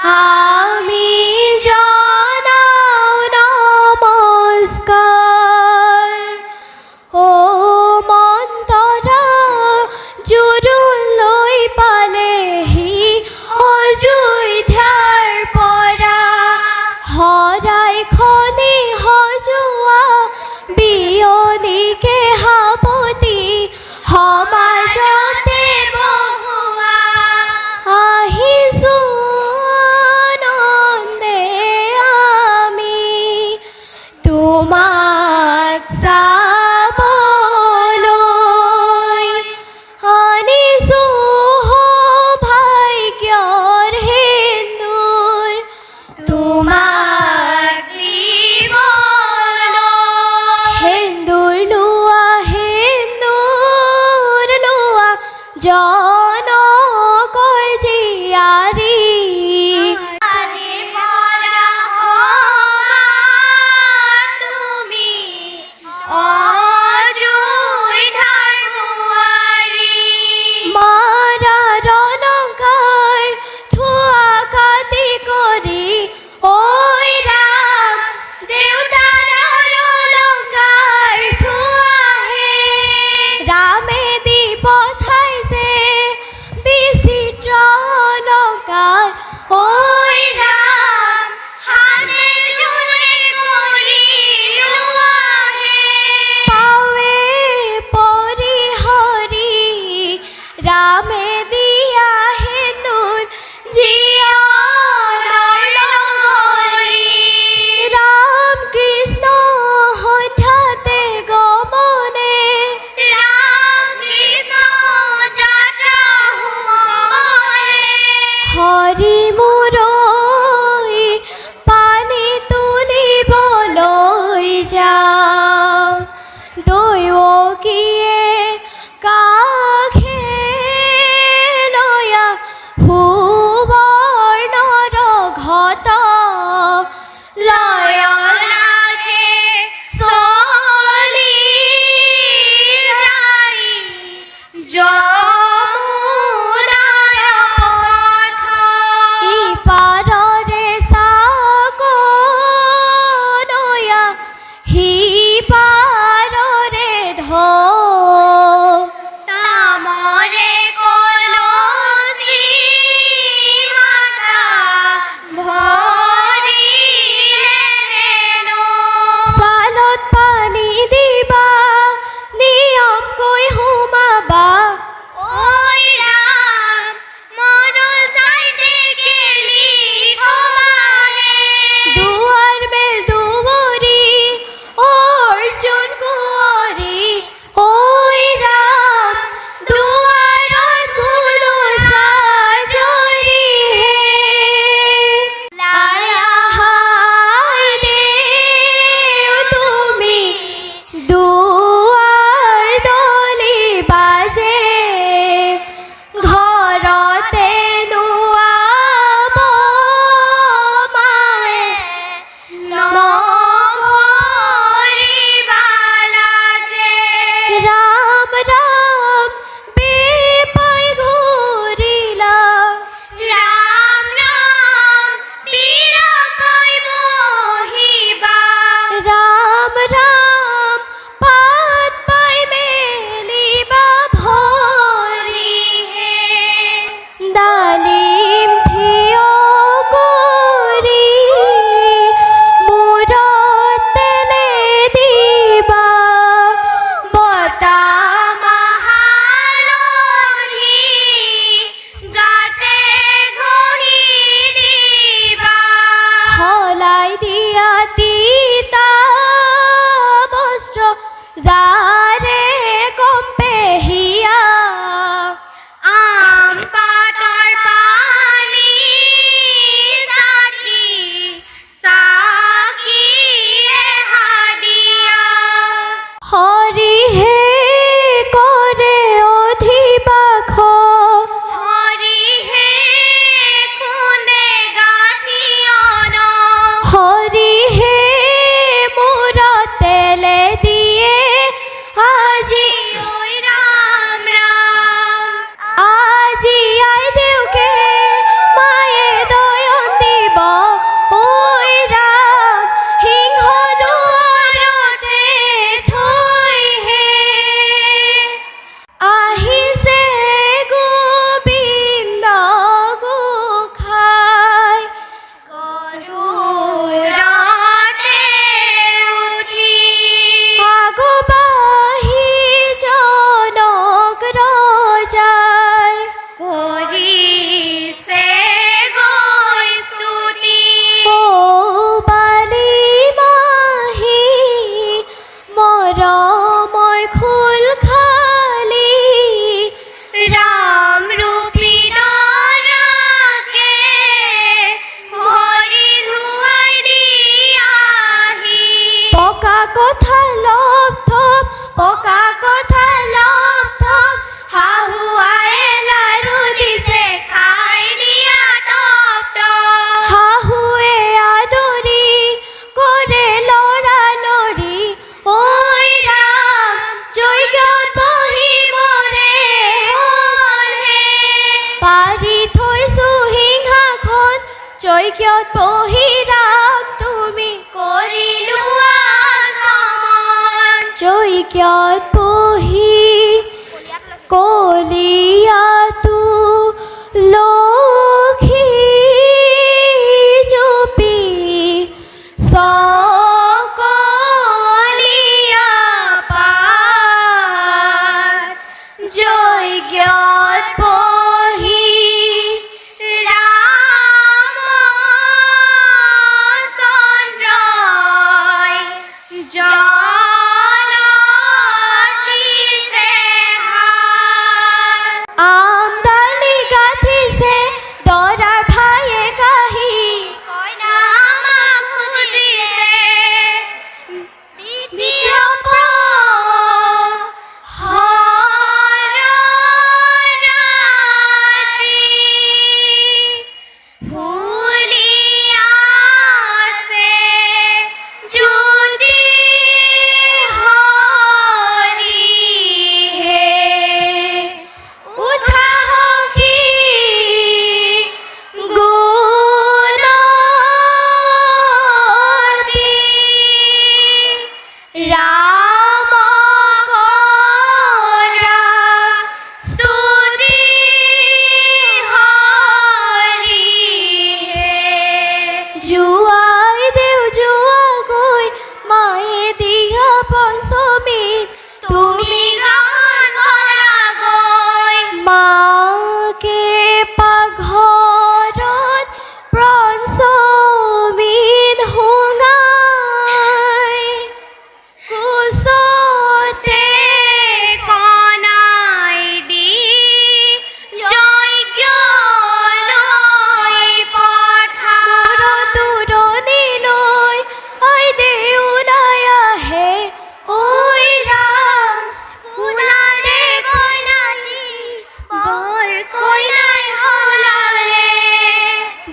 আমি জানাও নমস্কার ও মন্তরা জুৰুল লৈ পালেহি অযোধ্যাৰ পৰা হৰাই খনি সজোৱা বিয়নীকে সাৱটি সমাজতে বহুৱা আহিছো আনন্দে আমি তোমাক চাবলৈ আনিছো সৌভাগ্যৰ সিন্দুৰ তোমাক দিবলৈ সিন্দুৰ লোৱা জনকৰ জীয়াৰী আজিৰ পৰা তুমি অযোধ্যাৰ বোৱাৰী মাৰাৰ অলংকাৰ থোৱা কাটি কৰি ঐ ৰাম দেউতাৰ অলংকাৰ থোৱাহে ৰামে দি পঠাইছে বিচিত্ৰ অলংকাৰ ঐ ৰাম হাতে জোৰে কৰি লোৱাহে পাৱে পৰিহৰি ৰামে দিয়া সিন্দুৰ জীয়নৰ লগৰী ৰাম কৃষ্ণ হঠাতে গমনে ৰাম কৃষ্ণ যাত্ৰা সুমংগলে হৰি মূৰৈ পানী তুলিবলৈ যাওঁ দৈৱকীয়ে কাষে লয়া সুবৰ্ণৰ ঘট লয়লাকে চলি যায় যমুনাৰ পথ যজ্ঞত বহিৰাম তুমি কৰিলো আচমন যজ্ঞত বহি কলিয়াতো লক্ষী জপি সকলীয়া পাত যজ্ঞত বহি ৰামচন্দ্ৰই জল দিছে হাত। আমদানি গাঠিছে দৰাৰ ভায়ে কাহি কইনা আমাক খুজিছে দ্বিতীয় হৰৰাত্ৰি। ভুলি আছে যদি হৰিহে উঠা সখী গুণতি ৰাম কৰা স্তুতি হৰিহে। জুৱাই দেউ জুৱাগৈ মায়ে দিয়া পঞ্চমীত তুমি গ্ৰহণ কৰাগৈ মাকে পাকঘৰত পঞ্চমীত শুঙাই কুশতে কণাই দি যজ্ঞলৈ পঠা। দূৰণিলৈ ঐ দেউলাই আহে ঐ ৰাম ওলালে কইনালি বৰ কইনাই হলালে।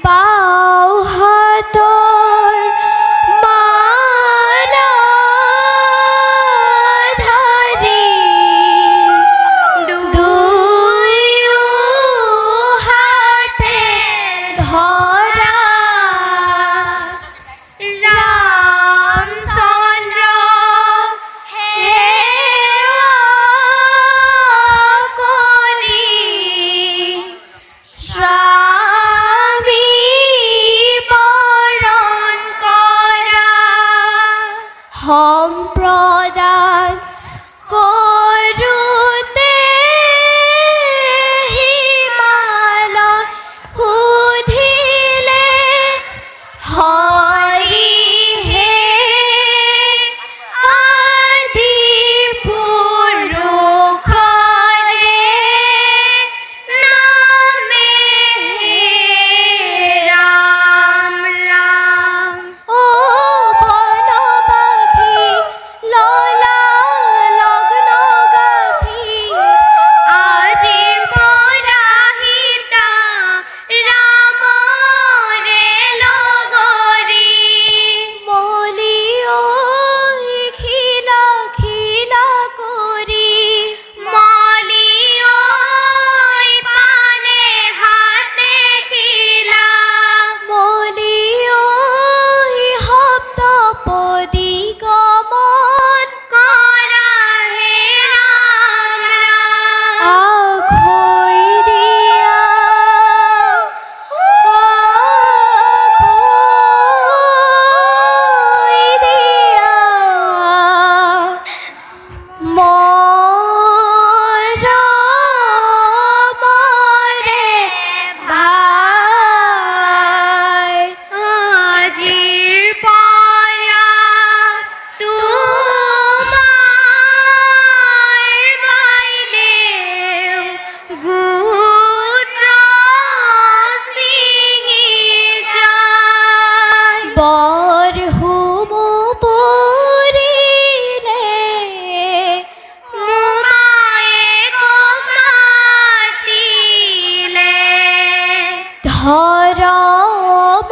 বাওঁ হাতৰ মালা ধাৰি দুয়ো হাতে ধৰা ৰামচন্দ্ৰ সেৱা কৰি স্বামী বৰণ কৰা। সম্প্ৰদান কৰোঁতে হিমালয় সুধিলে হৰিহে আদি পুৰুষৰে নামেহে ৰাম ৰাম। ও বনবাসী ললা লগ্ন গাঁঠি আজিৰ পৰা সীতা ৰামৰে লগৰী। মলি ঐ খিলা খিলা কৰি মলি ঐ পানে হাতে খিলা। মলি ঐ সপ্তপদী গমন কৰাহে ৰাম ৰাম। আখৈ দিয়া আখৈ দিয়া মৰমৰে ভাই আজিৰ পৰা তোমাৰ বাইদেউ গোত্ৰ ছিঙি যায়। বৰ হুমু পৰিলে মোমায়েকক মাতিলে ধৰম